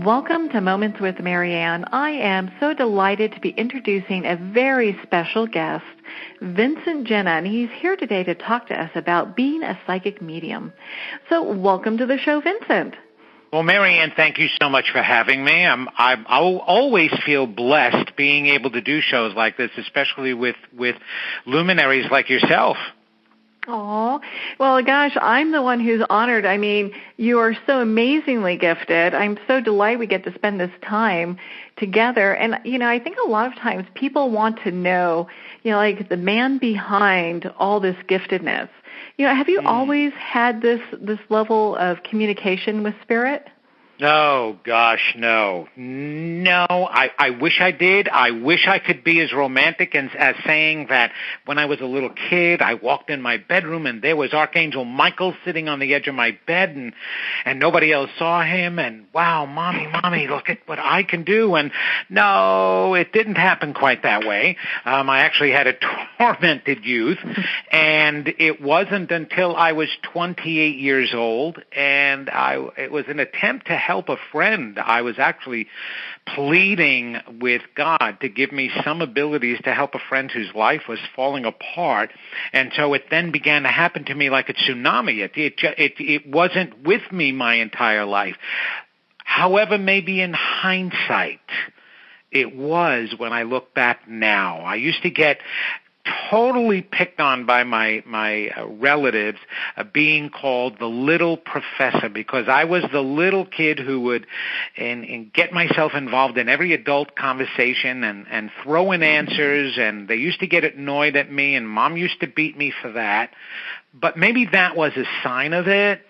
Welcome to Moments with Marianne. I am so delighted to be introducing a very special guest, Vincent Genna, and he's here today to talk to us about being a psychic medium. So welcome to the show, Vincent. Well, Marianne, thank you so much for having me. I'll always feel blessed being able to do shows like this, especially with luminaries like yourself. Oh, well, gosh, I'm the one who's honored. I mean, you are so amazingly gifted. I'm so delighted we get to spend this time together. And, I think a lot of times people want to know, like the man behind all this giftedness. Have you always had this level of communication with spirit? Oh, gosh, no. No, I wish I did. I wish I could be as romantic as saying that when I was a little kid, I walked in my bedroom and there was Archangel Michael sitting on the edge of my bed and nobody else saw him and, wow, mommy, look at what I can do. And no, it didn't happen quite that way. I actually had a tormented youth, and it wasn't until I was 28 years old, and it was an attempt to help a friend. I was actually pleading with God to give me some abilities to help a friend whose life was falling apart. And so it then began to happen to me like a tsunami. It wasn't with me my entire life. However, maybe in hindsight, it was when I look back now. I used to get totally picked on by my relatives, being called the little professor, because I was the little kid who would and get myself involved in every adult conversation and throw in answers, and they used to get annoyed at me, and Mom used to beat me for that. But maybe that was a sign of it.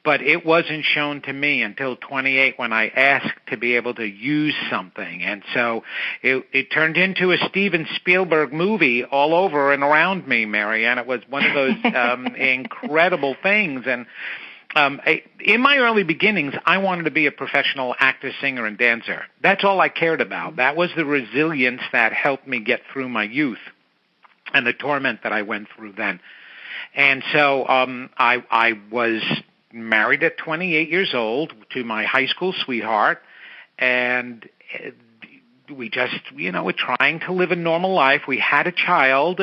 But it wasn't shown to me until 28 when I asked to be able to use something. And so it turned into a Steven Spielberg movie all over and around me, Marianne. It was one of those incredible things. And in my early beginnings, I wanted to be a professional actor, singer, and dancer. That's all I cared about. That was the resilience that helped me get through my youth and the torment that I went through then. And so I was married at 28 years old to my high school sweetheart, and we just, we're trying to live a normal life. We had a child,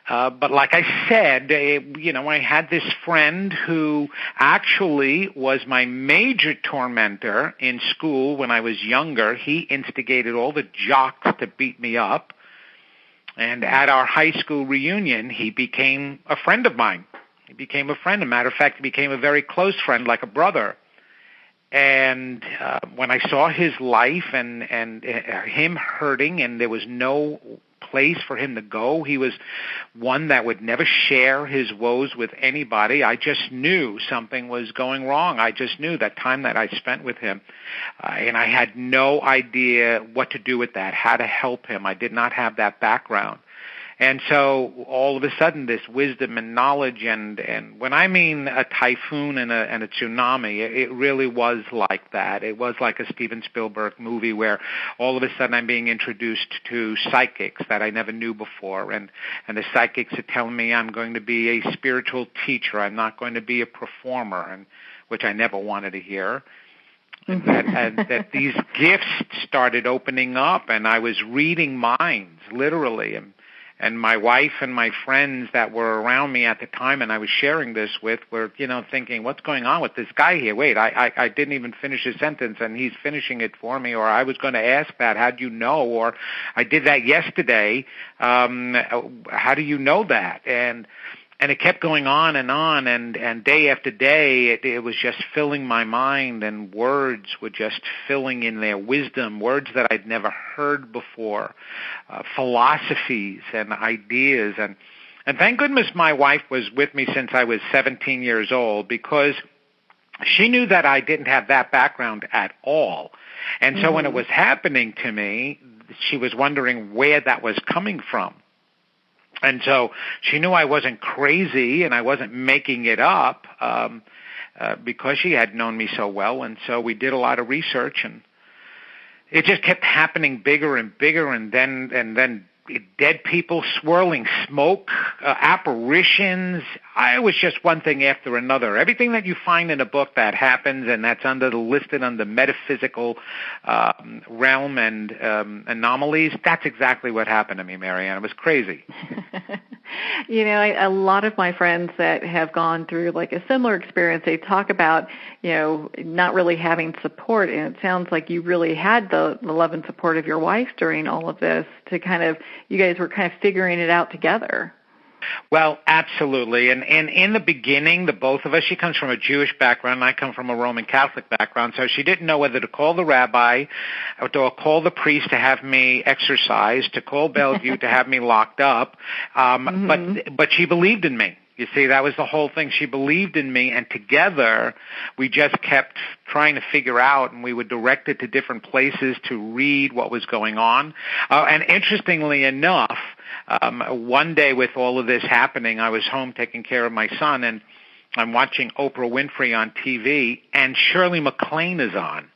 but like I said, I had this friend who actually was my major tormentor in school when I was younger. He instigated all the jocks to beat me up, and at our high school reunion, he became a friend of mine. He became a friend. As a matter of fact, he became a very close friend, like a brother. And when I saw his life and him hurting, and there was no place for him to go, he was one that would never share his woes with anybody. I just knew something was going wrong. I just knew that time that I spent with him, and I had no idea what to do with that, how to help him. I did not have that background. And so all of a sudden this wisdom and knowledge and when I mean a typhoon and a tsunami, it really was like that. It was like a Steven Spielberg movie where all of a sudden I'm being introduced to psychics that I never knew before. And the psychics are telling me I'm going to be a spiritual teacher. I'm not going to be a performer, and which I never wanted to hear. And that these gifts started opening up, and I was reading minds, literally. And my wife and my friends that were around me at the time and I was sharing this with were, thinking, what's going on with this guy here? Wait, I didn't even finish his sentence and he's finishing it for me, or I was going to ask that, how'd you know? Or I did that yesterday, how do you know that? And it kept going on, and day after day, it was just filling my mind, and words were just filling in their wisdom, words that I'd never heard before, philosophies and ideas. And thank goodness my wife was with me since I was 17 years old, because she knew that I didn't have that background at all. And so when it was happening to me, she was wondering where that was coming from. And so she knew I wasn't crazy and I wasn't making it up because she had known me so well. And so we did a lot of research, and it just kept happening bigger and bigger. And then dead people, swirling smoke, apparitions. It was just one thing after another. Everything that you find in a book that happens and that's listed under metaphysical realm and anomalies, that's exactly what happened to me, Marianne. It was crazy. A lot of my friends that have gone through like a similar experience, they talk about, not really having support. And it sounds like you really had the love and support of your wife during all of this to you guys were kind of figuring it out together. Well, absolutely. And in the beginning, the both of us, she comes from a Jewish background, and I come from a Roman Catholic background, so she didn't know whether to call the rabbi or to call the priest to have me exorcised, to call Bellevue to have me locked up. But she believed in me. You see, that was the whole thing. She believed in me, and together we just kept trying to figure out, and we were directed to different places to read what was going on. And interestingly enough, one day with all of this happening, I was home taking care of my son, and I'm watching Oprah Winfrey on TV, and Shirley MacLaine is on.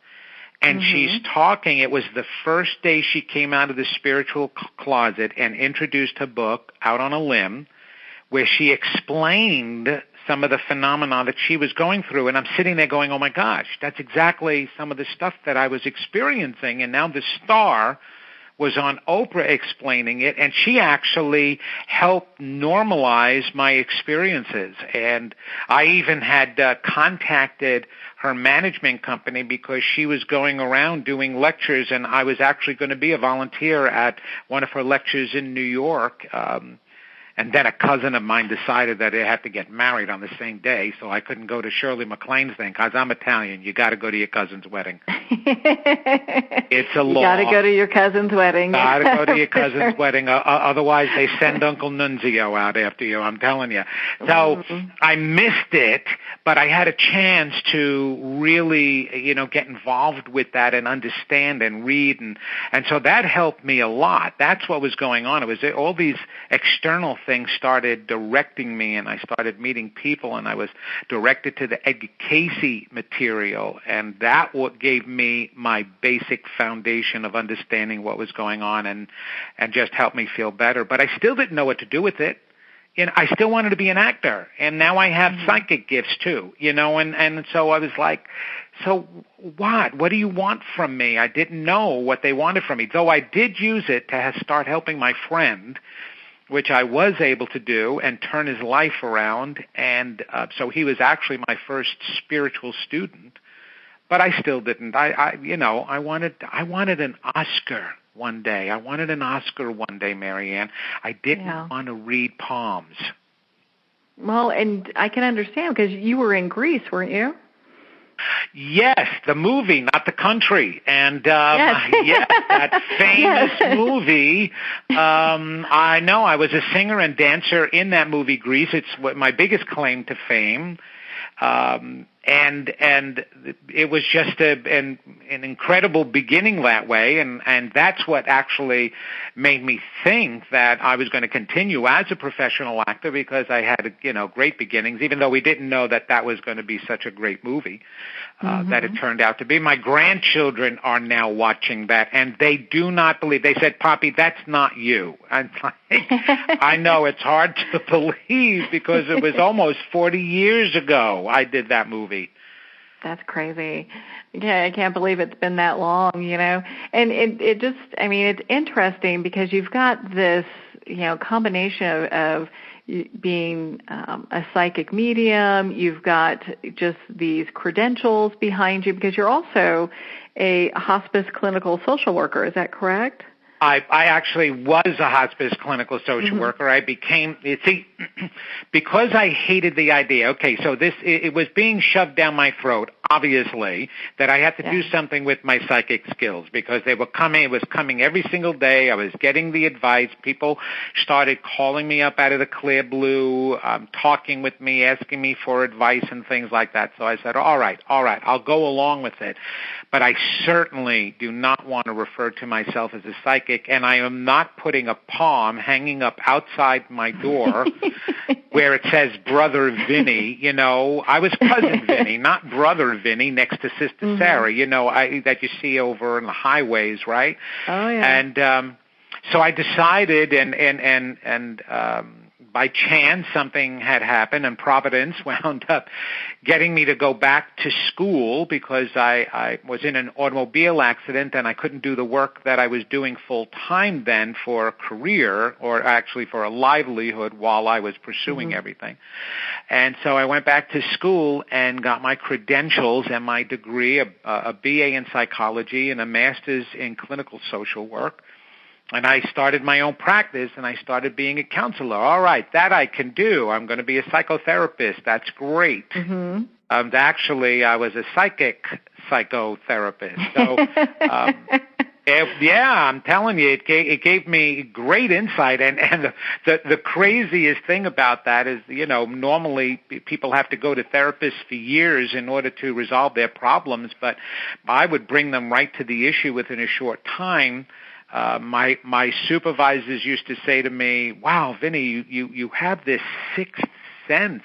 And she's talking. It was the first day she came out of the spiritual closet and introduced her book, Out on a Limb, where she explained some of the phenomena that she was going through. And I'm sitting there going, oh, my gosh, that's exactly some of the stuff that I was experiencing. And now the star was on Oprah explaining it, and she actually helped normalize my experiences. And I even had contacted her management company because she was going around doing lectures, and I was actually going to be a volunteer at one of her lectures in New York. And then a cousin of mine decided that they had to get married on the same day, so I couldn't go to Shirley MacLaine's thing because I'm Italian. You got to go to your cousin's wedding. It's a law. You got to go to your cousin's wedding. Got to go to your cousin's wedding. Otherwise, they send Uncle Nunzio out after you. I'm telling you. So I missed it, but I had a chance to really, get involved with that and understand and read, and so that helped me a lot. That's what was going on. It was all these external things started directing me, and I started meeting people, and I was directed to the Edgar Cayce material, and that what gave me my basic foundation of understanding what was going on and just helped me feel better. But I still didn't know what to do with it. I still wanted to be an actor, and now I have psychic gifts too, and so I was like, so what? What do you want from me? I didn't know what they wanted from me, though I did use it to start helping my friend, which I was able to do and turn his life around. And so he was actually my first spiritual student, but I still didn't. I wanted an Oscar one day. I wanted an Oscar one day, Marianne. I didn't want to read palms. Well, and I can understand because you were in Greece, weren't you? Yes, the movie, not the country. And yes, that famous movie. I know I was a singer and dancer in that movie, Grease. It's my biggest claim to fame. And it was just an incredible beginning that way, and that's what actually made me think that I was going to continue as a professional actor because I had great beginnings, even though we didn't know that was going to be such a great movie that it turned out to be. My grandchildren are now watching that, and they do not believe. They said, "Poppy, that's not you." I'm like, I know it's hard to believe because it was almost 40 years ago I did that movie. That's crazy. Yeah, I can't believe it's been that long, And it just, it's interesting because you've got this, combination of being a psychic medium. You've got just these credentials behind you because you're also a hospice clinical social worker. Is that correct? I actually was a hospice clinical social worker. I became, because I hated the idea. Okay, so it was being shoved down my throat, obviously, that I had to do something with my psychic skills because they were coming. It was coming every single day. I was getting the advice. People started calling me up out of the clear blue, talking with me, asking me for advice and things like that. So I said, all right, I'll go along with it. But I certainly do not want to refer to myself as a psychic, and I am not putting a palm hanging up outside my door where it says Brother Vinny. I was Cousin Vinny, not Brother Vinny, next to Sister Sarah, that you see over in the highways, right? Oh, yeah. And So I decided, and by chance something had happened, and Providence wound up getting me to go back to school because I was in an automobile accident and I couldn't do the work that I was doing full time then for a career, or actually for a livelihood, while I was pursuing everything. And so I went back to school and got my credentials and my degree, a BA in psychology and a master's in clinical social work. And I started my own practice, and I started being a counselor. All right, that I can do. I'm going to be a psychotherapist. That's great. Actually, I was a psychic psychotherapist. So, I'm telling you, it gave me great insight. And the craziest thing about that is, normally people have to go to therapists for years in order to resolve their problems, but I would bring them right to the issue within a short time. My supervisors used to say to me, "Wow, Vinny, you have this sixth sense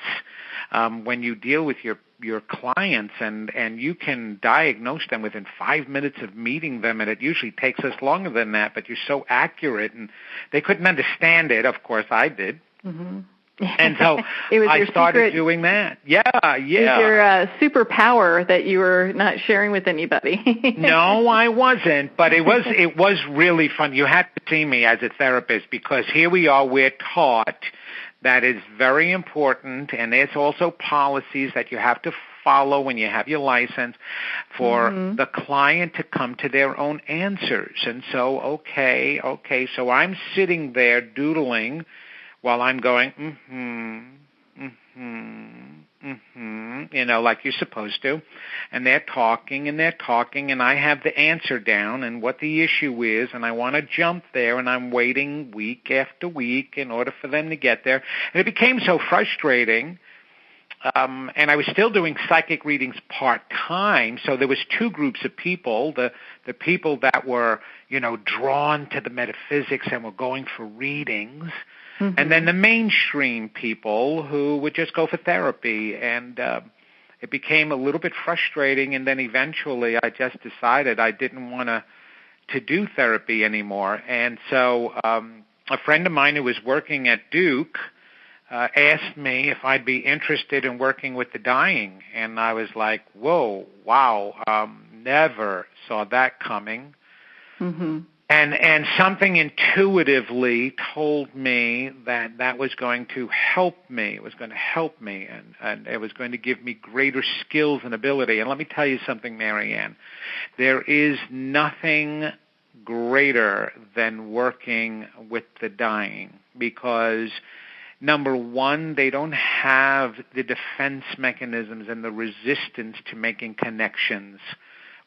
when you deal with your clients, and you can diagnose them within 5 minutes of meeting them, and it usually takes us longer than that, but you're so accurate." And they couldn't understand it. Of course, I did. And so I started doing that. Yeah. It was your superpower that you were not sharing with anybody. No, I wasn't, but it was really fun. You had to see me as a therapist, because here we are, we're taught that it's very important, and there's also policies that you have to follow when you have your license for the client to come to their own answers. And so, okay, so I'm sitting there doodling while I'm going, like you're supposed to. And they're talking, and I have the answer down and what the issue is, and I want to jump there, and I'm waiting week after week in order for them to get there. And it became so frustrating. And I was still doing psychic readings part-time, so there was two groups of people, the people that were, drawn to the metaphysics and were going for readings, and then the mainstream people who would just go for therapy. And it became a little bit frustrating, and then eventually I just decided I didn't want to do therapy anymore. And so a friend of mine who was working at Duke asked me if I'd be interested in working with the dying, and I was like, whoa, wow, never saw that coming. And something intuitively told me that was going to help me. It was going to help me, and it was going to give me greater skills and ability. And let me tell you something, Marianne. There is nothing greater than working with the dying, because number one, they don't have the defense mechanisms and the resistance to making connections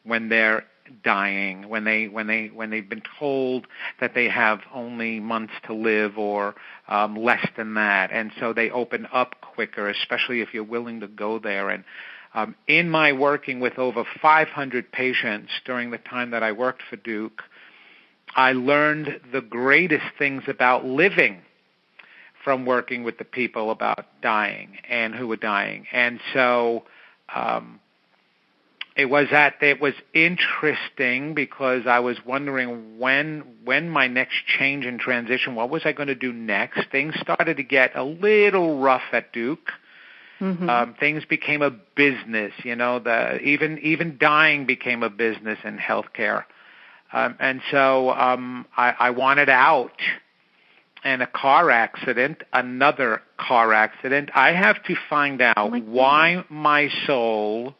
when they're dying, when they've been told that they have only months to live or less than that, and so they open up quicker, especially if you're willing to go there. And in my working with over 500 patients during the time that I worked for Duke, I learned the greatest things about living from working with the people about dying and who were dying. And so it was interesting, because I was wondering when my next change and transition, what was I going to do next? Things started to get a little rough at Duke. Things became a business, even dying became a business in healthcare. And so I wanted out. And a car accident, another car accident. I have to find out why my soul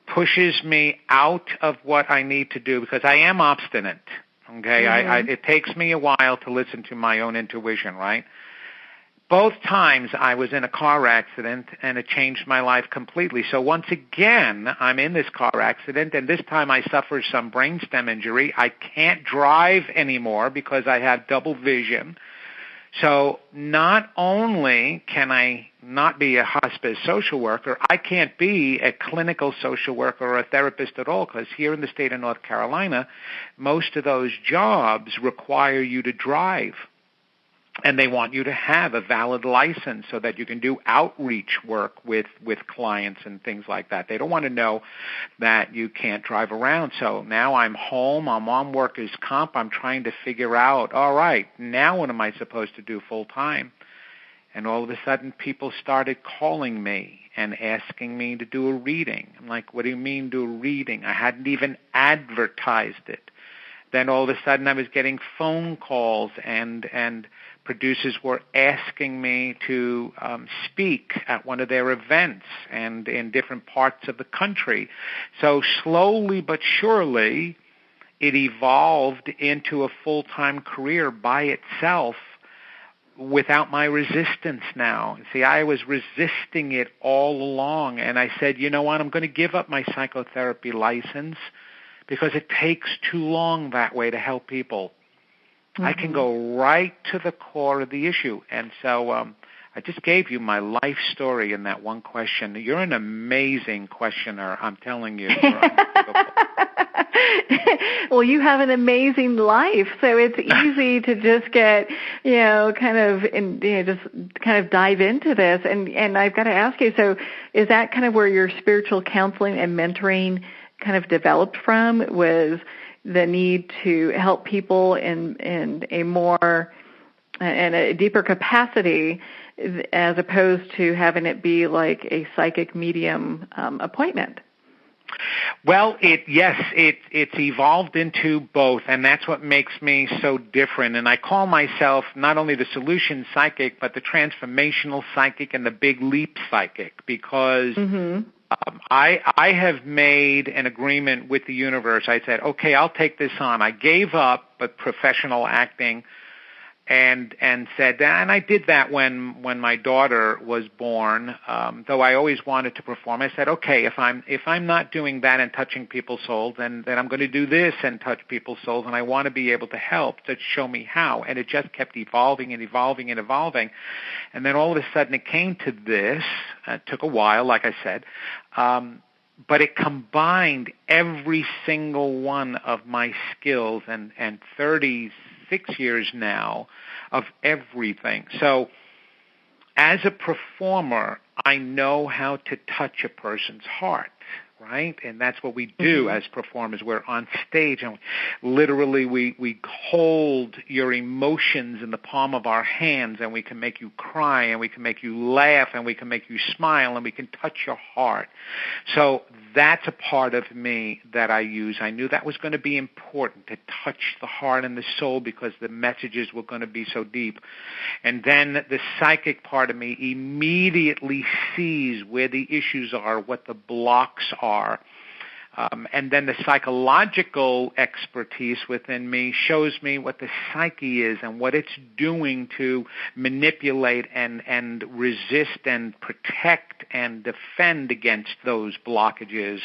pushes me out of what I need to do, because I am obstinate. Okay, it takes me a while to listen to my own intuition, right? Both times I was in a car accident, and it changed my life completely. So once again, I'm in this car accident, and this time I suffer some brainstem injury. I can't drive anymore because I have double vision. So not only can I not be a hospice social worker, I can't be a clinical social worker or a therapist at all, because here in the state of North Carolina, most of those jobs require you to drive. And they want you to have a valid license so that you can do outreach work with clients and things like that. They don't want to know that you can't drive around. So now I'm home, I'm on workers' comp, I'm trying to figure out, all right, now what am I supposed to do full time? And all of a sudden people started calling me and asking me to do a reading. I'm like, what do you mean do a reading? I hadn't even advertised it. Then all of a sudden I was getting phone calls and producers were asking me to speak at one of their events and in different parts of the country. So slowly but surely it evolved into a full-time career by itself without my resistance now. See, I was resisting it all along, and I said, you know what, I'm going to give up my psychotherapy license because it takes too long that way to help people. Mm-hmm. I can go right to the core of the issue. And so I just gave you my life story in that one question. You're an amazing questioner, I'm telling you. Well, you have an amazing life, so it's easy to just get, kind of dive into this. And I've got to ask you, so is that kind of where your spiritual counseling and mentoring kind of developed from, was the need to help people in a more and a deeper capacity, as opposed to having it be like a psychic medium appointment? Well, it's evolved into both, and that's what makes me so different. And I call myself not only the solution psychic, but the transformational psychic and the big leap psychic, because I have made an agreement with the universe. I said, okay, I'll take this on. I gave up professional acting and said, and I did that when my daughter was born, though I always wanted to perform. I said, okay, if I'm not doing that and touching people's souls, then I'm going to do this and touch people's souls, and I want to be able to help. So show me how. And it just kept evolving and evolving and evolving. And then all of a sudden it came to this. It took a while, like I said, but it combined every single one of my skills and 36 years now of everything. So as a performer, I know how to touch a person's heart, right? And that's what we do as performers. We're on stage, and literally we hold your emotions in the palm of our hands, and we can make you cry, and we can make you laugh, and we can make you smile, and we can touch your heart. So that's a part of me that I use. I knew that was going to be important, to touch the heart and the soul, because the messages were going to be so deep. And then the psychic part of me immediately sees where the issues are, what the blocks are. And then the psychological expertise within me shows me what the psyche is and what it's doing to manipulate and resist and protect and defend against those blockages.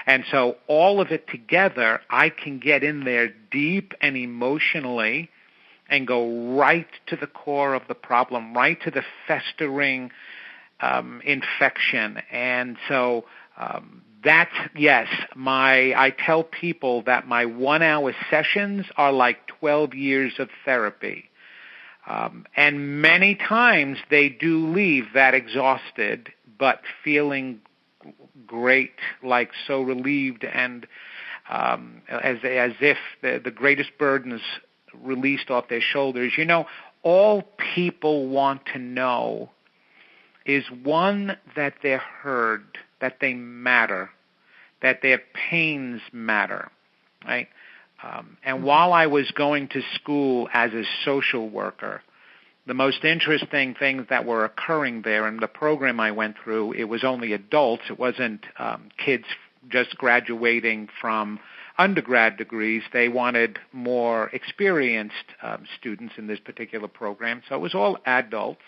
And so all of it together, I can get in there deep and emotionally and go right to the core of the problem, right to the festering infection. And so I tell people that my 1-hour sessions are like 12 years of therapy. And many times they do leave that exhausted, but feeling great, like so relieved, and as if the greatest burdens released off their shoulders. All people want to know is, one, that they're heard, that they matter, that their pains matter, right? And while I was going to school as a social worker, the most interesting things that were occurring there in the program I went through, it was only adults. It wasn't kids just graduating from undergrad degrees. They wanted more experienced students in this particular program, so it was all adults.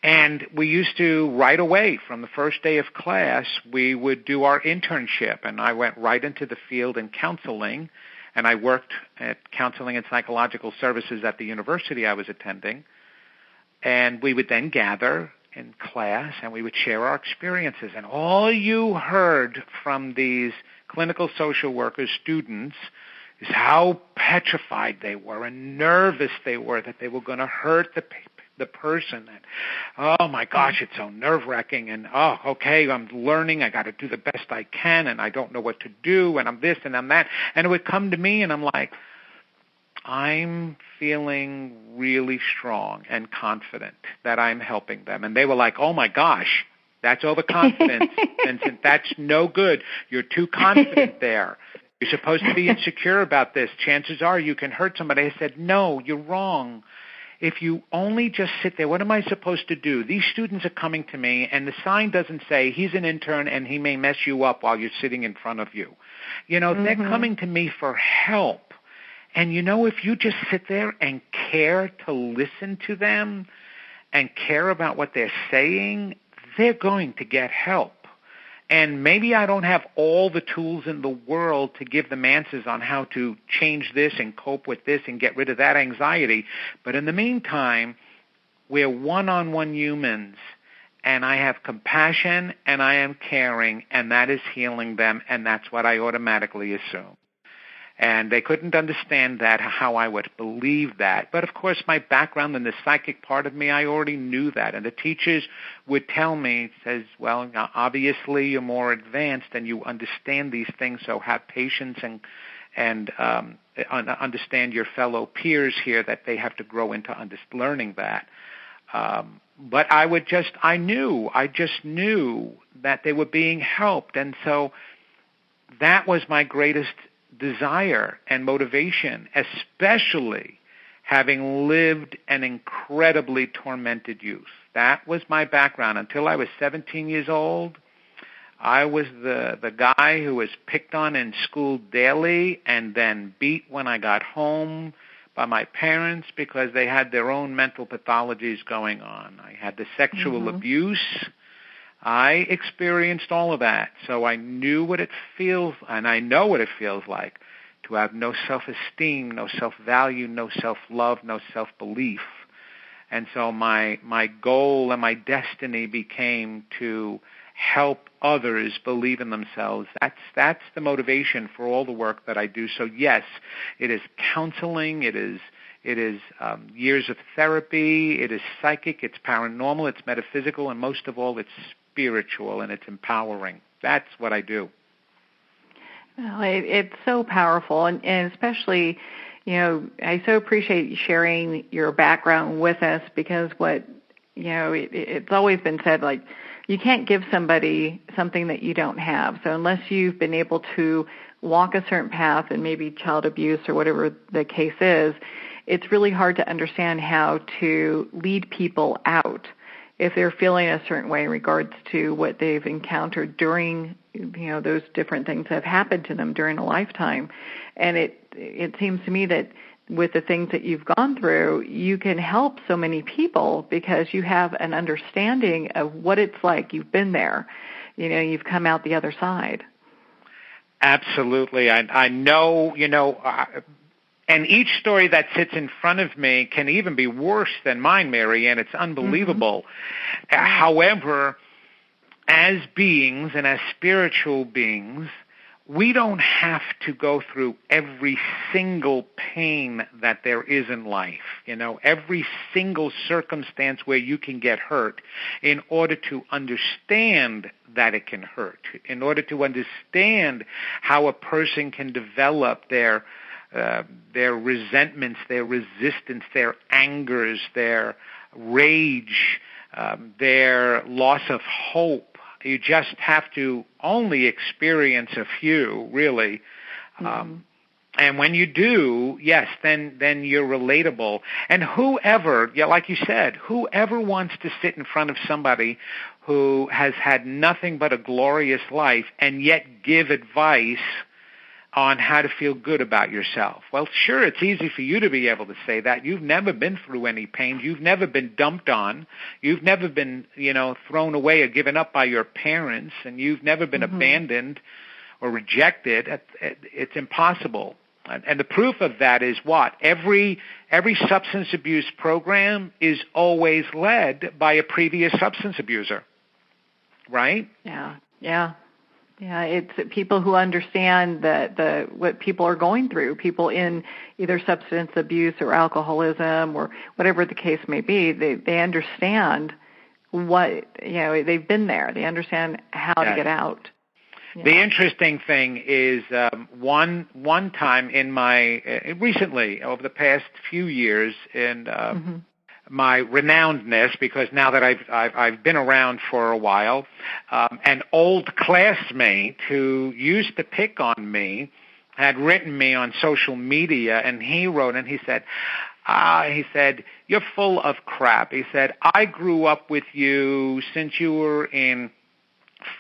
And we used to, right away from the first day of class, we would do our internship, and I went right into the field in counseling, and I worked at counseling and psychological services at the university I was attending, and we would then gather in class, and we would share our experiences, and all you heard from these clinical social workers, students, is how petrified they were and nervous they were that they were going to hurt the person. And, oh, my gosh, it's so nerve-wracking. And, oh, okay, I'm learning. I got to do the best I can, and I don't know what to do, and I'm this and I'm that. And it would come to me, and I'm like, I'm feeling really strong and confident that I'm helping them. And they were like, oh, my gosh, that's overconfidence, Vincent. That's no good. You're too confident there. You're supposed to be insecure about this. Chances are you can hurt somebody. I said, no, you're wrong. If you only just sit there, what am I supposed to do? These students are coming to me, and the sign doesn't say he's an intern and he may mess you up while you're sitting in front of you. You know, they're coming to me for help. And, you know, if you just sit there and care to listen to them and care about what they're saying, they're going to get help. And maybe I don't have all the tools in the world to give them answers on how to change this and cope with this and get rid of that anxiety. But in the meantime, we're one-on-one humans, and I have compassion and I am caring, and that is healing them, and that's what I automatically assume. And they couldn't understand that, how I would believe that. But, of course, my background in the psychic part of me, I already knew that. And the teachers would tell me, says, well, obviously you're more advanced and you understand these things, so have patience and understand your fellow peers here that they have to grow into learning that. But I just knew that they were being helped. And so that was my greatest desire and motivation, especially having lived an incredibly tormented youth. That was my background. Until I was 17 years old, I was the guy who was picked on in school daily and then beat when I got home by my parents because they had their own mental pathologies going on. I had the sexual abuse. I experienced all of that, so I knew what it feels, and I know what it feels like to have no self-esteem, no self-value, no self-love, no self-belief. And so my goal and my destiny became to help others believe in themselves. That's the motivation for all the work that I do. So yes, it is counseling, it is years of therapy, it is psychic, it's paranormal, it's metaphysical, and most of all, it's spiritual, and it's empowering. That's what I do. Well, it's so powerful, and especially, you know, I so appreciate you sharing your background with us because it's always been said, like, you can't give somebody something that you don't have. So unless you've been able to walk a certain path and maybe child abuse or whatever the case is, it's really hard to understand how to lead people out if they're feeling a certain way in regards to what they've encountered during, you know, those different things that have happened to them during a lifetime. And it seems to me that with the things that you've gone through, you can help so many people because you have an understanding of what it's like. You've been there. You know, you've come out the other side. Absolutely. I know, you know, and each story that sits in front of me can even be worse than mine, Mary, and it's unbelievable. However, as beings and as spiritual beings, we don't have to go through every single pain that there is in life, you know, every single circumstance where you can get hurt in order to understand that it can hurt, in order to understand how a person can develop their resentments, their resistance, their angers, their rage, their loss of hope. You just have to only experience a few, really. And when you do, yes, then you're relatable. And whoever, like you said, whoever wants to sit in front of somebody who has had nothing but a glorious life and yet give advice on how to feel good about yourself. Well, sure, it's easy for you to be able to say that. You've never been through any pain. You've never been dumped on. You've never been, you know, thrown away or given up by your parents, and you've never been abandoned or rejected. It's impossible. And the proof of that is what? Every substance abuse program is always led by a previous substance abuser, right? Yeah. Yeah, it's people who understand what people are going through, people in either substance abuse or alcoholism or whatever the case may be. They understand what, they've been there. They understand how to get out. Yeah. The interesting thing is one time in my recently over the past few years in my renownedness, because now that I've been around for a while, an old classmate who used to pick on me had written me on social media, and he wrote and he said, "You're full of crap." He said, "I grew up with you since you were in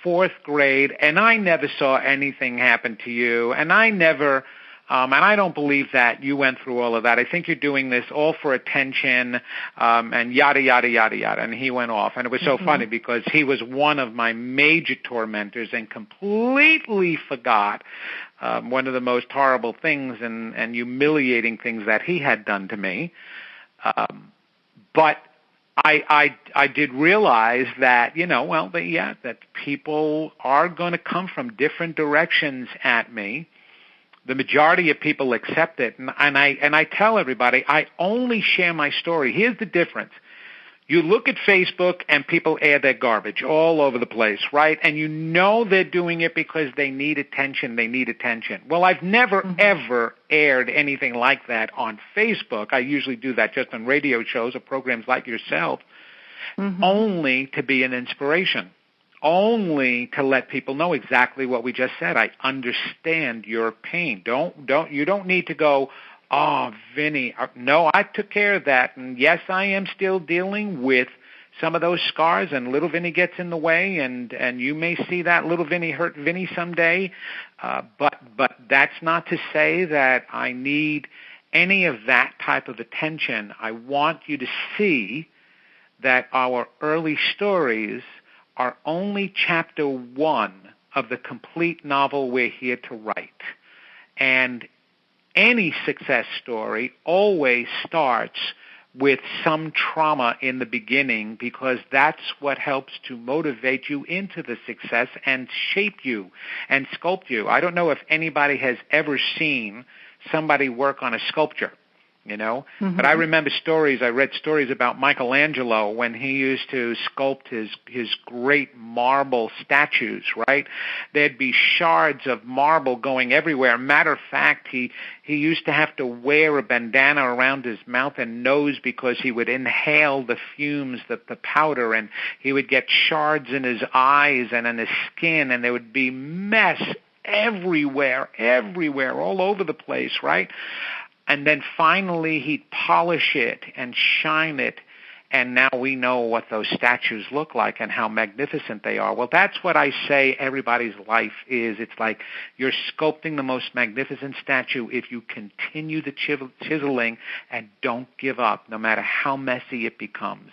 4th grade, and I never saw anything happen to you, and I never, and I don't believe that you went through all of that. I think you're doing this all for attention, and yada, yada, yada, yada." And he went off. And it was so funny because he was one of my major tormentors and completely forgot one of the most horrible things and humiliating things that he had done to me. But I did realize that, that people are going to come from different directions at me. The majority of people accept it, and I tell everybody, I only share my story. Here's the difference. You look at Facebook and people air their garbage all over the place, right? And you know they're doing it because they need attention. Well, I've never, ever aired anything like that on Facebook. I usually do that just on radio shows or programs like yourself, only to be an inspiration, only to let people know exactly what we just said. I understand your pain. You don't need to go, "Oh, Vinny, no, I took care of that, and yes, I am still dealing with some of those scars, and little Vinny gets in the way, and you may see that little Vinny hurt Vinny someday, but that's not to say that I need any of that type of attention. I want you to see that our early stories are only chapter 1 of the complete novel we're here to write, and any success story always starts with some trauma in the beginning, because that's what helps to motivate you into the success and shape you and sculpt you. I don't know if anybody has ever seen somebody work on a sculpture, but I remember I read stories about Michelangelo when he used to sculpt his great marble statues, right? There'd be shards of marble going everywhere. Matter of fact, he used to have to wear a bandana around his mouth and nose because he would inhale the fumes, the powder, and he would get shards in his eyes and in his skin, and there would be mess everywhere, all over the place, right? And then finally he'd polish it and shine it, and now we know what those statues look like and how magnificent they are. Well, that's what I say everybody's life is. It's like you're sculpting the most magnificent statue if you continue the chiseling and don't give up, no matter how messy it becomes.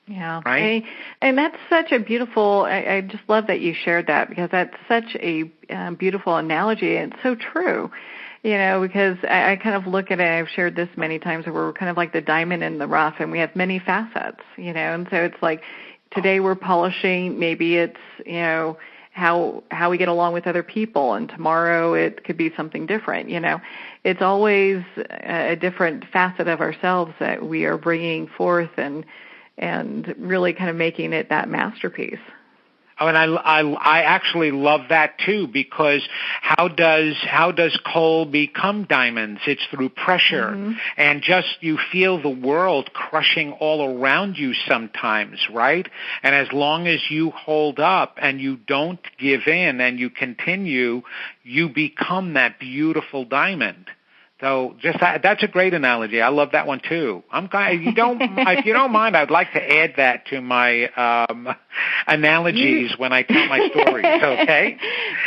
Yeah. Right? And that's such a beautiful, I just love that you shared that, because that's such a beautiful analogy, and it's so true. Because I kind of look at it, I've shared this many times, where we're kind of like the diamond in the rough, and we have many facets, and so it's like today we're polishing, maybe it's, how we get along with other people, and tomorrow it could be something different, It's always a different facet of ourselves that we are bringing forth and really kind of making it that masterpiece. Oh, and I actually love that too, because how does coal become diamonds? It's through pressure, and just you feel the world crushing all around you sometimes, right? And as long as you hold up and you don't give in and you continue, you become that beautiful diamond. So that's a great analogy. I love that one too. If you don't mind, I'd like to add that to my analogies when I tell my stories. Okay,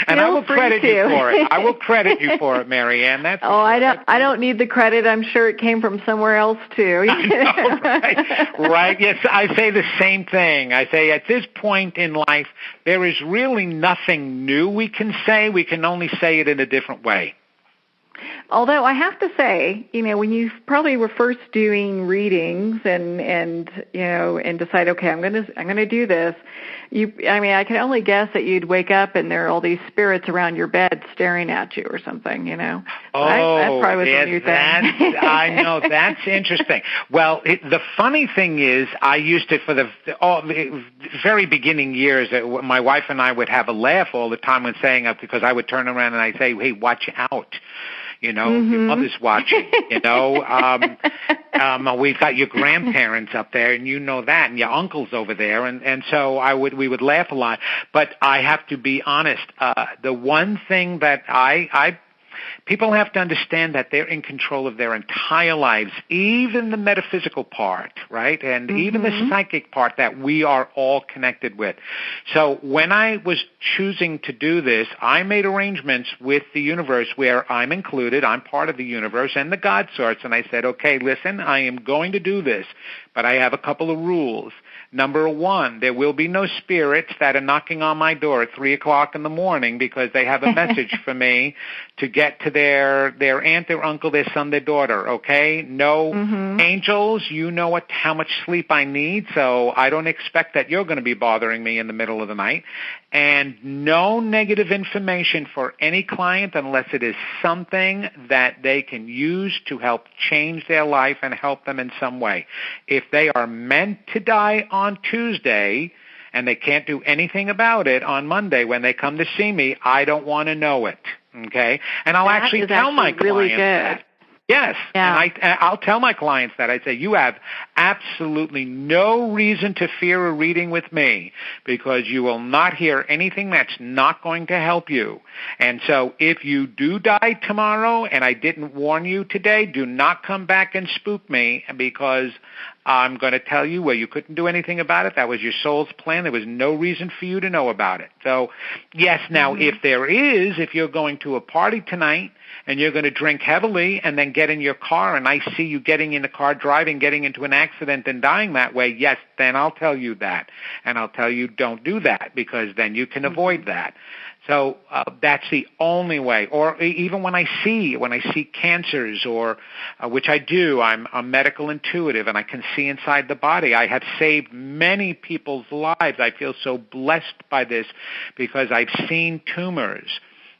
and I will credit you for it. I will credit you for it, Mary Ann. I don't need the credit. I'm sure it came from somewhere else too. I know, right? Right. Yes, I say the same thing. I say at this point in life, there is really nothing new we can say. We can only say it in a different way. Although I have to say, when you probably were first doing readings and decide, okay, I'm going to do this. I can only guess that you'd wake up and there are all these spirits around your bed staring at you or something, Oh, that probably was a new thing. I know, that's interesting. Well, the funny thing is, I used to, for the very beginning years, my wife and I would have a laugh all the time when saying it, because I would turn around and I'd say, hey, watch out. Your mother's watching, we've got your grandparents up there, and you know that, and your uncle's over there, and so we would laugh a lot. But I have to be honest, the one thing that people have to understand that they're in control of their entire lives, even the metaphysical part, right? And even the psychic part that we are all connected with. So when I was choosing to do this, I made arrangements with the universe where I'm included. I'm part of the universe and the God source. And I said, okay, listen, I am going to do this, but I have a couple of rules. Number one, there will be no spirits that are knocking on my door at 3 o'clock in the morning because they have a message for me to get to their aunt, their uncle, their son, their daughter, okay? No angels, you know how much sleep I need, so I don't expect that you're going to be bothering me in the middle of the night. And no negative information for any client unless it is something that they can use to help change their life and help them in some way. If they are meant to die on Tuesday and they can't do anything about it on Monday when they come to see me, I don't want to know it, okay? And I'll actually tell my clients that. Yes, yeah. And I'll tell my clients that. I say, you have absolutely no reason to fear a reading with me because you will not hear anything that's not going to help you. And so if you do die tomorrow and I didn't warn you today, do not come back and spook me because I'm going to tell you, well, you couldn't do anything about it. That was your soul's plan. There was no reason for you to know about it. So, yes, now if you're going to a party tonight and you're going to drink heavily and then get in your car and I see you getting in the car, driving, getting into an accident and dying that way, yes, then I'll tell you that. And I'll tell you don't do that because then you can avoid that. So that's the only way. Or even when I see cancers, or which I do, I'm a medical intuitive and I can see inside the body. I have saved many people's lives. I feel so blessed by this because I've seen tumors.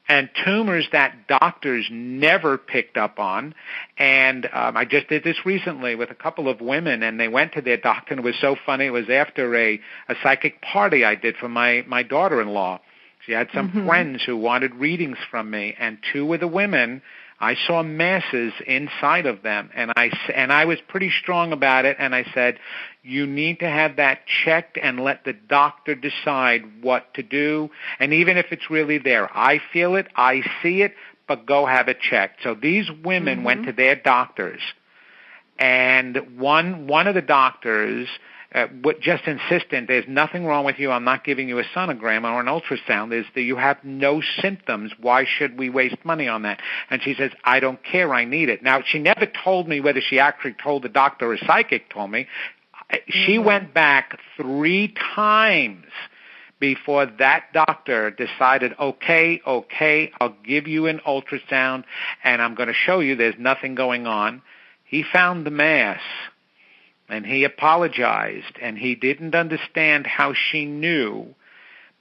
And tumors that doctors never picked up on. And I just did this recently with a couple of women, and they went to their doctor, and it was so funny. It was after a psychic party I did for my daughter-in-law. She had some friends who wanted readings from me, and two of the women, I saw masses inside of them, and I was pretty strong about it, and I said, you need to have that checked and let the doctor decide what to do, and even if it's really there, I feel it, I see it, but go have it checked. So these women went to their doctors, and one of the doctors just insistent, there's nothing wrong with you, I'm not giving you a sonogram or an ultrasound, is that you have no symptoms, why should we waste money on that? And she says, I don't care, I need it. Now, she never told me whether she actually told the doctor or psychic told me. She went back 3 times before that doctor decided, okay, I'll give you an ultrasound and I'm going to show you there's nothing going on. He found the mass. And he apologized, and he didn't understand how she knew,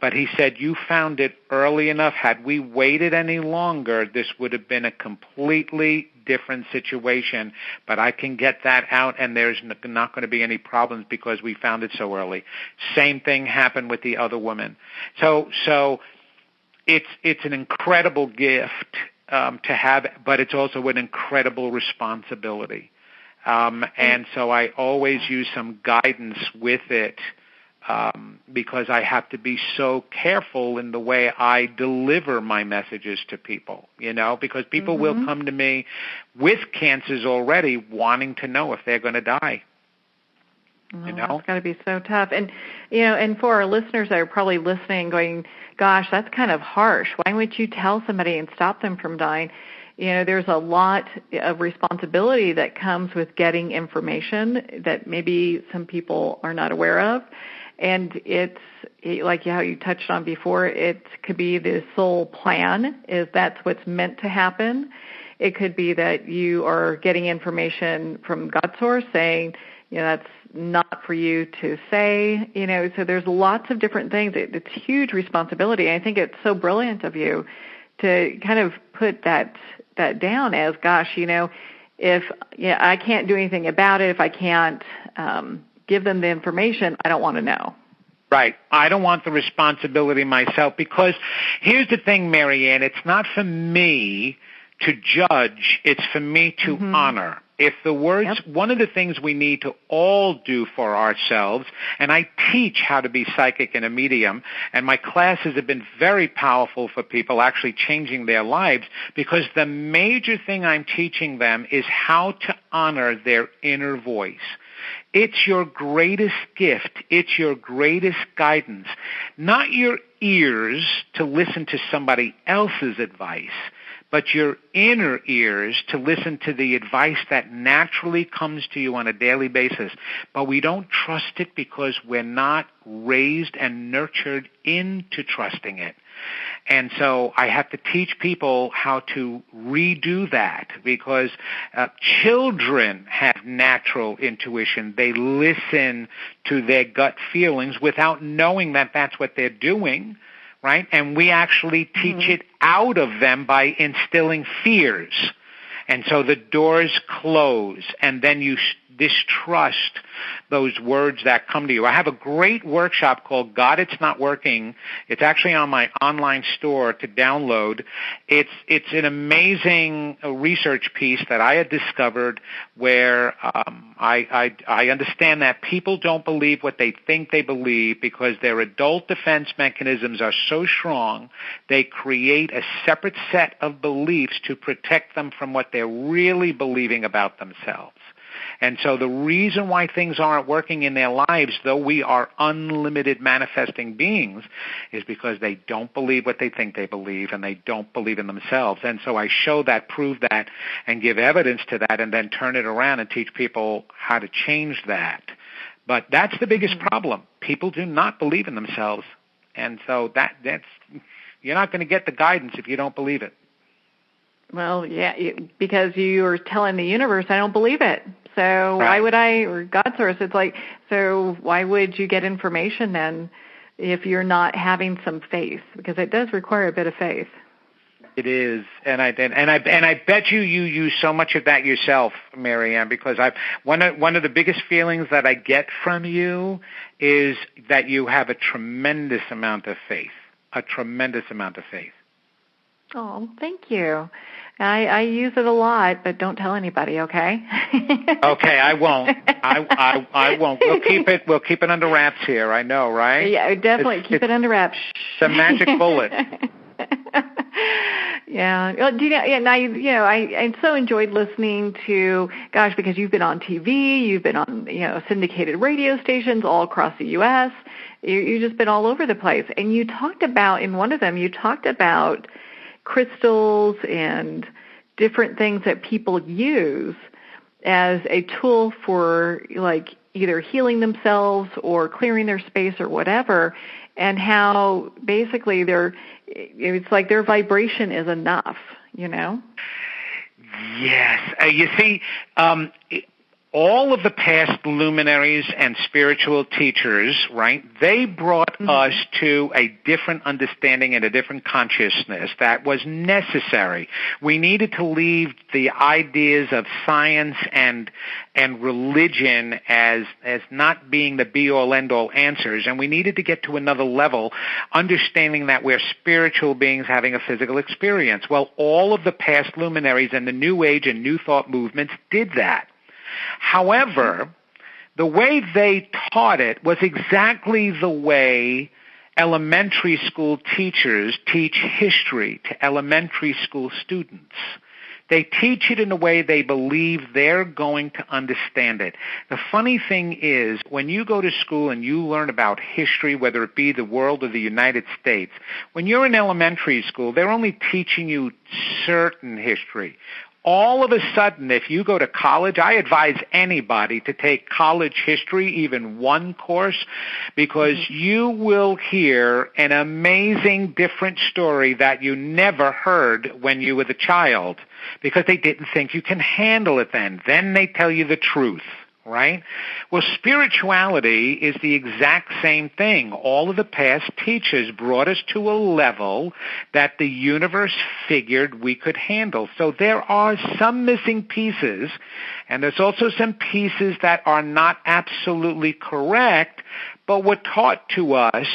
but he said, you found it early enough. Had we waited any longer, this would have been a completely different situation, but I can get that out, and there's not going to be any problems because we found it so early. Same thing happened with the other woman. So it's an incredible gift to have, but it's also an incredible responsibility. And so I always use some guidance with it because I have to be so careful in the way I deliver my messages to people, because people will come to me with cancers already wanting to know if they're going to die. That's got to be so tough. And, and for our listeners that are probably listening going, gosh, that's kind of harsh. Why wouldn't you tell somebody and stop them from dying? There's a lot of responsibility that comes with getting information that maybe some people are not aware of. And it's like how you touched on before, it could be the soul plan, is that's what's meant to happen. It could be that you are getting information from God source saying, that's not for you to say, so there's lots of different things. It's huge responsibility. I think it's so brilliant of you to kind of put that down as, gosh, if I can't do anything about it, if I can't give them the information, I don't want to know. Right. I don't want the responsibility myself, because here's the thing, Marianne, it's not for me to judge, it's for me to honor. If the words, one of the things we need to all do for ourselves, and I teach how to be psychic and a medium, and my classes have been very powerful for people actually changing their lives, because the major thing I'm teaching them is how to honor their inner voice. It's your greatest gift. It's your greatest guidance. Not your ears to listen to somebody else's advice, but your inner ears to listen to the advice that naturally comes to you on a daily basis. But we don't trust it because we're not raised and nurtured into trusting it. And so I have to teach people how to redo that, because children have natural intuition. They listen to their gut feelings without knowing that that's what they're doing, right? And we actually teach it out of them by instilling fears. And so the doors close, and then you distrust those words that come to you. I have a great workshop called God, It's Not Working. It's actually on my online store to download. It's an amazing research piece that I had discovered where I understand that people don't believe what they think they believe because their adult defense mechanisms are so strong, they create a separate set of beliefs to protect them from what they're really believing about themselves. And so the reason why things aren't working in their lives, though we are unlimited manifesting beings, is because they don't believe what they think they believe, and they don't believe in themselves. And so I show that, prove that, and give evidence to that, and then turn it around and teach people how to change that. But that's the biggest problem. People do not believe in themselves. And so that's you're not going to get the guidance if you don't believe it. Well, yeah, because you're telling the universe, I don't believe it. So why would I, or God source, it's like, so why would you get information then if you're not having some faith? Because it does require a bit of faith. It is, and I bet you use so much of that yourself, Marianne, because one of the biggest feelings that I get from you is that you have a tremendous amount of faith, Oh, thank you. I use it a lot, but don't tell anybody, okay? Okay, I won't. I won't. We'll keep it under wraps here. I know, right? Yeah, definitely keep it under wraps. The magic bullet. Yeah. Well, and I so enjoyed listening to, gosh, because you've been on TV, you've been on, syndicated radio stations all across the U.S. You've just been all over the place. And you talked about, in one of them, crystals and different things that people use as a tool for, like, either healing themselves or clearing their space or whatever, and how basically it's like their vibration is enough, Yes. You see, all of the past luminaries and spiritual teachers, right, they brought us to a different understanding and a different consciousness that was necessary. We needed to leave the ideas of science and religion as not being the be-all, end-all answers, and we needed to get to another level, understanding that we're spiritual beings having a physical experience. Well, all of the past luminaries and the New Age and New Thought movements did that. However, the way they taught it was exactly the way elementary school teachers teach history to elementary school students. They teach it in a way they believe they're going to understand it. The funny thing is, when you go to school and you learn about history, whether it be the world or the United States, when you're in elementary school, they're only teaching you certain history. all of a sudden, if you go to college, I advise anybody to take college history, even one course, because you will hear an amazing different story that you never heard when you were the child, because they didn't think you can handle it then. Then they tell you the truth. Right? Well, spirituality is the exact same thing. All of the past teachers brought us to a level that the universe figured we could handle. So there are some missing pieces, and there's also some pieces that are not absolutely correct, but were taught to us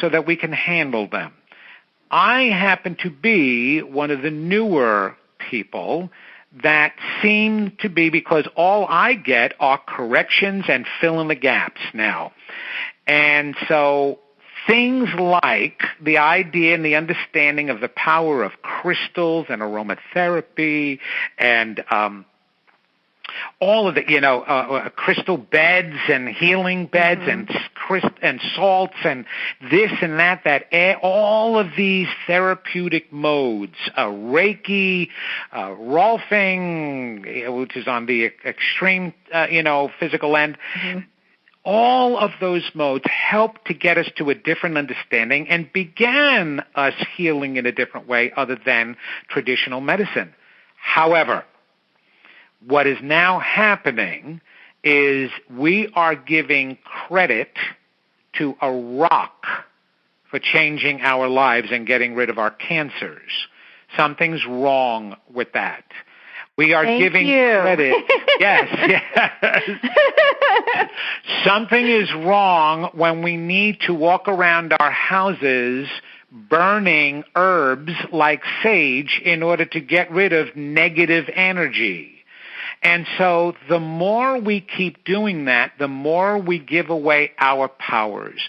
so that we can handle them. I happen to be one of the newer people that seem to be, because all I get are corrections and fill in the gaps now. And so things like the idea and the understanding of the power of crystals and aromatherapy and all of the, crystal beds and healing beds and salts and this and that, all of these therapeutic modes, Reiki, Rolfing, which is on the extreme, physical end, all of those modes help to get us to a different understanding and began us healing in a different way other than traditional medicine. However, what is now happening is we are giving credit to a rock for changing our lives and getting rid of our cancers. Something's wrong with that. We are giving credit. Yes. Something is wrong when we need to walk around our houses burning herbs like sage in order to get rid of negative energy. And so the more we keep doing that, the more we give away our powers.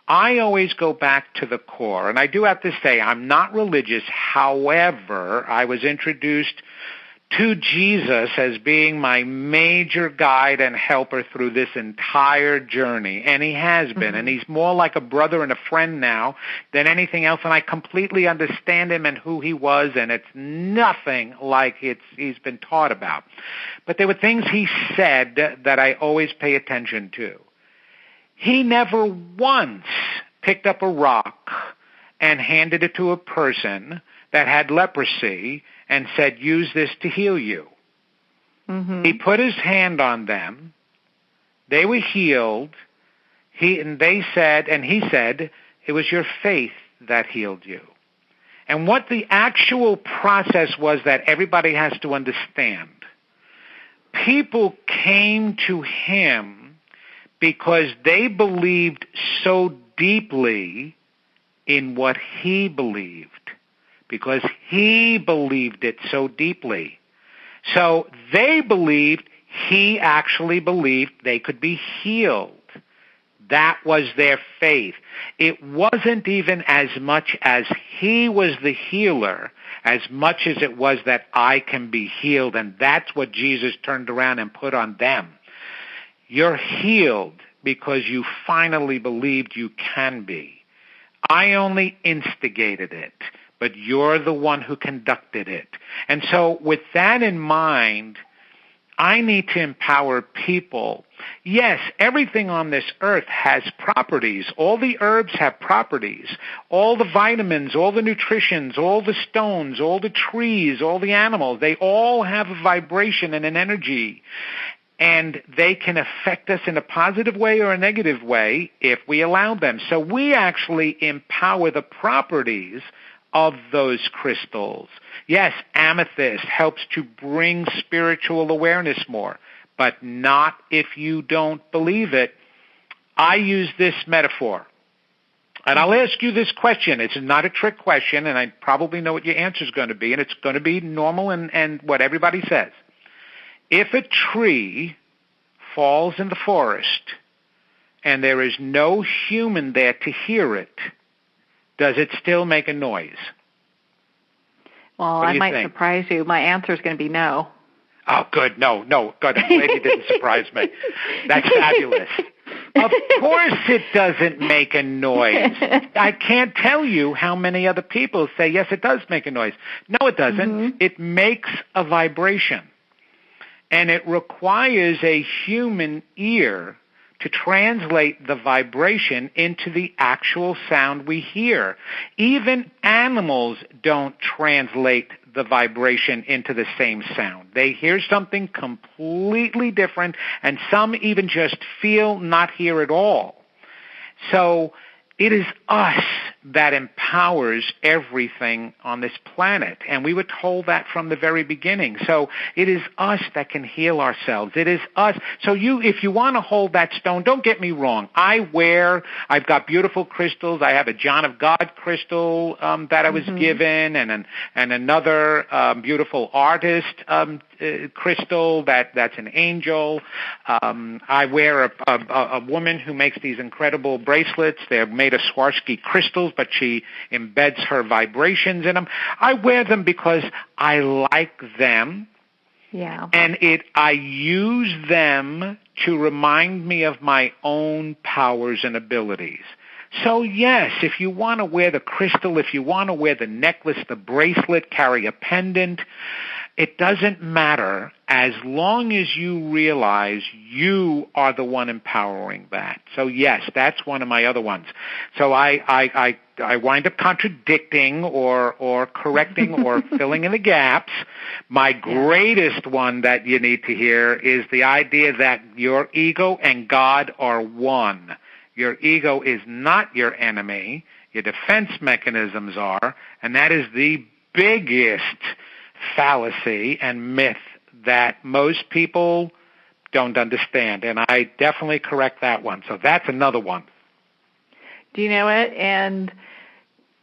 I always go back to the core, and I do have to say I'm not religious. However, I was introduced to Jesus as being my major guide and helper through this entire journey, and he has been, and he's more like a brother and a friend now than anything else, and I completely understand him and who he was, and it's nothing like he's been taught about. But there were things he said that I always pay attention to. He never once picked up a rock and handed it to a person that had leprosy and said, use this to heal you. He put his hand on them. They were healed. He said, it was your faith that healed you. And what the actual process was that everybody has to understand. People came to him because they believed so deeply in what he believed, because he believed it so deeply. So they believed he actually believed they could be healed. That was their faith. It wasn't even as much as he was the healer, as much as it was that I can be healed, and that's what Jesus turned around and put on them. You're healed because you finally believed you can be. I only instigated it, but you're the one who conducted it. And so with that in mind, I need to empower people. Yes, everything on this earth has properties. All the herbs have properties. All the vitamins, all the nutritions, all the stones, all the trees, all the animals, they all have a vibration and an energy. And they can affect us in a positive way or a negative way if we allow them. So we actually empower the properties of those crystals. Yes, amethyst helps to bring spiritual awareness more, but not if you don't believe it. I use this metaphor. And I'll ask you this question. It's not a trick question, and I probably know what your answer is going to be, and it's going to be normal and what everybody says. If a tree falls in the forest and there is no human there to hear it, does it still make a noise? Well, I might surprise you. My answer is going to be no. Oh, good. No, good. I'm glad you didn't surprise me. That's fabulous. Of course it doesn't make a noise. I can't tell you how many other people say, yes, it does make a noise. No, it doesn't. Mm-hmm. It makes a vibration. And it requires a human ear to translate the vibration into the actual sound we hear. Even animals don't translate the vibration into the same sound. They hear something completely different, and some even just feel not hear at all. So it is us that empowers everything on this planet, and we were told that from the very beginning. So it is us that can heal ourselves. It is us. So if you want to hold that stone, don't get me wrong. I've got beautiful crystals. I have a John of God crystal that I was given, and another beautiful artist crystal that's an angel. I wear a woman who makes these incredible bracelets. They're made of Swarovski crystals, but she embeds her vibrations in them. I wear them because I like them. Yeah. And I use them to remind me of my own powers and abilities. So yes, if you want to wear the crystal, if you want to wear the necklace, the bracelet, carry a pendant, it doesn't matter as long as you realize you are the one empowering that. So yes, that's one of my other ones. So I wind up contradicting or correcting or filling in the gaps. My greatest one that you need to hear is the idea that your ego and God are one. Your ego is not your enemy. Your defense mechanisms are, and that is the biggest fallacy and myth that most people don't understand. And I definitely correct that one. So that's another one. Do you know it? And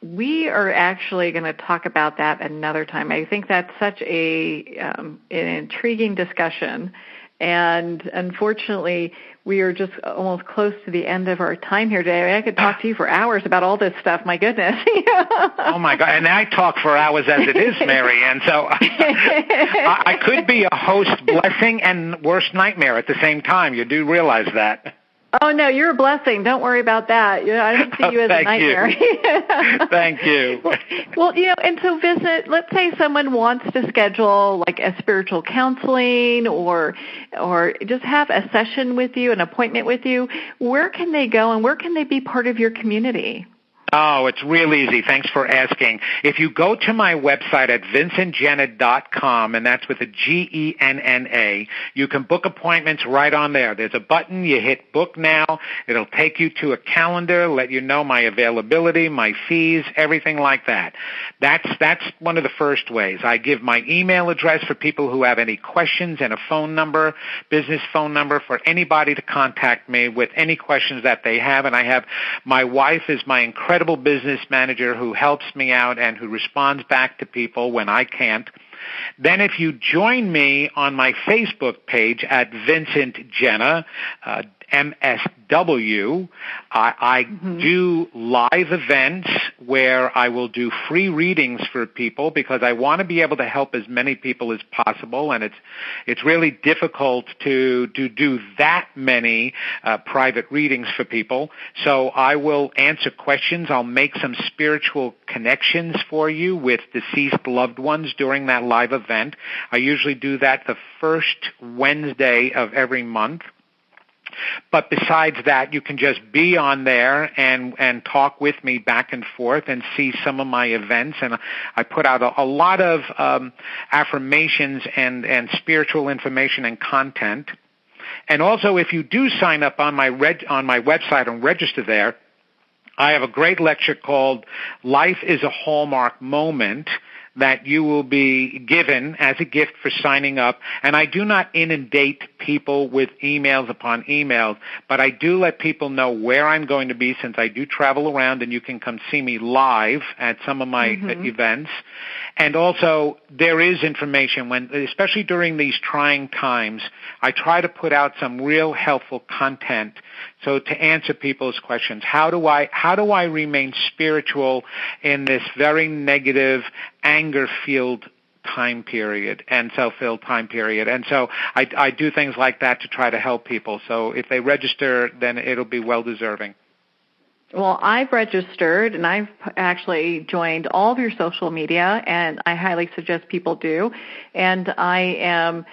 we are actually going to talk about that another time. I think that's such an intriguing discussion. And unfortunately, we are just almost close to the end of our time here today. I could talk to you for hours about all this stuff. My goodness. Oh, my God. And I talk for hours as it is, Mary Ann. So I could be a host blessing and worst nightmare at the same time. You do realize that. Oh, no, you're a blessing. Don't worry about that. I don't see you as a nightmare. Thank you. Well, and so Vincent, let's say someone wants to schedule like a spiritual counseling or just have a session with you, an appointment with you. Where can they go and where can they be part of your community? Oh, it's real easy. Thanks for asking. If you go to my website at vincentgenna.com, and that's with a Genna, you can book appointments right on there. There's a button. You hit book now. It'll take you to a calendar, let you know my availability, my fees, everything like that. That's one of the first ways. I give my email address for people who have any questions and a phone number, business phone number for anybody to contact me with any questions that they have. And I have my wife is my incredible business manager who helps me out and who responds back to people when I can't. Then if you join me on my Facebook page at Vincent Genna, MSW, I do live events where I will do free readings for people because I want to be able to help as many people as possible, and it's really difficult to do that many private readings for people. So I will answer questions. I'll make some spiritual connections for you with deceased loved ones during that live event. I usually do that the first Wednesday of every month. But besides that, you can just be on there and talk with me back and forth and see some of my events. And I put out a lot of affirmations and spiritual information and content. And also, if you do sign up on my website and register there, I have a great lecture called Life is a Hallmark Moment that you will be given as a gift for signing up. And I do not inundate people with emails upon emails, but I do let people know where I'm going to be since I do travel around, and you can come see me live at some of my events. And also, there is information especially during these trying times, I try to put out some real helpful content. So to answer people's questions, how do I remain spiritual in this very negative, anger-filled time period and self-filled time period. And so I do things like that to try to help people. So if they register, then it'll be well-deserving. Well, I've registered, and I've actually joined all of your social media, and I highly suggest people do. And I am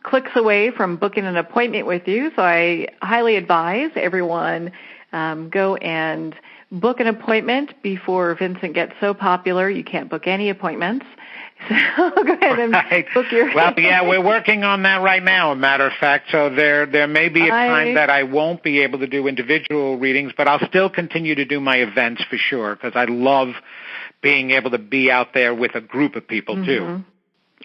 clicks away from booking an appointment with you, so I highly advise everyone go and book an appointment before Vincent gets so popular you can't book any appointments. So go ahead and book your... Well, yeah, we're working on that right now, a matter of fact. So there may be a time that I won't be able to do individual readings, but I'll still continue to do my events for sure, because I love being able to be out there with a group of people, too.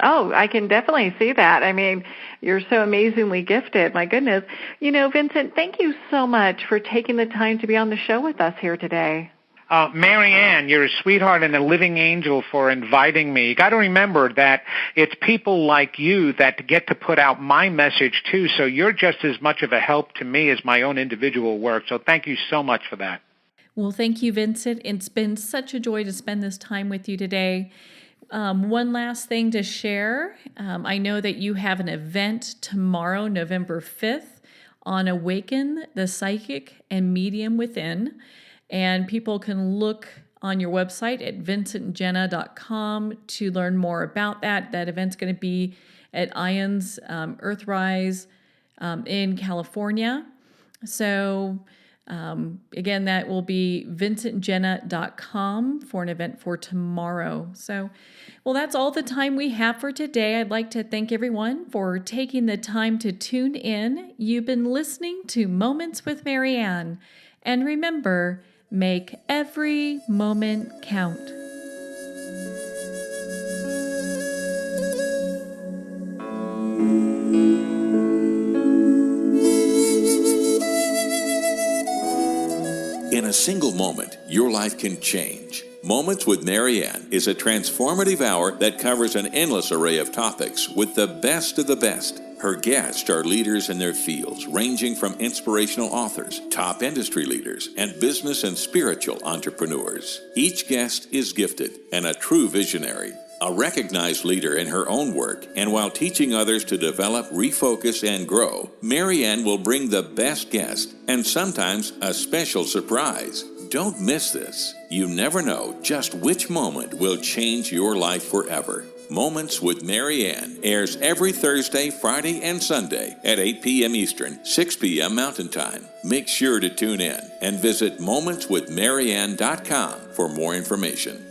Oh, I can definitely see that. I mean, you're so amazingly gifted. My goodness. You know, Vincent, thank you so much for taking the time to be on the show with us here today. Mary Ann, you're a sweetheart and a living angel for inviting me. You got to remember that it's people like you that get to put out my message, too, so you're just as much of a help to me as my own individual work. So thank you so much for that. Well, thank you, Vincent. It's been such a joy to spend this time with you today. One last thing to share. I know that you have an event tomorrow, November 5th, on Awaken the Psychic and Medium Within. And people can look on your website at vincentgenna.com to learn more about that. That event's going to be at Ions Earthrise in California. So again, that will be vincentgenna.com for an event for tomorrow. So, well, that's all the time we have for today. I'd like to thank everyone for taking the time to tune in. You've been listening to Moments with Mary Ann. And remember, make every moment count. In a single moment, your life can change. Moments with Mary Ann is a transformative hour that covers an endless array of topics with the best of the best. Her guests are leaders in their fields, ranging from inspirational authors, top industry leaders, and business and spiritual entrepreneurs. Each guest is gifted and a true visionary, a recognized leader in her own work, and while teaching others to develop, refocus, and grow, Mary Ann will bring the best guest and sometimes a special surprise. Don't miss this. You never know just which moment will change your life forever. Moments with Mary Ann airs every Thursday, Friday, and Sunday at 8 p.m. Eastern, 6 p.m. Mountain Time. Make sure to tune in and visit momentswithmaryann.com for more information.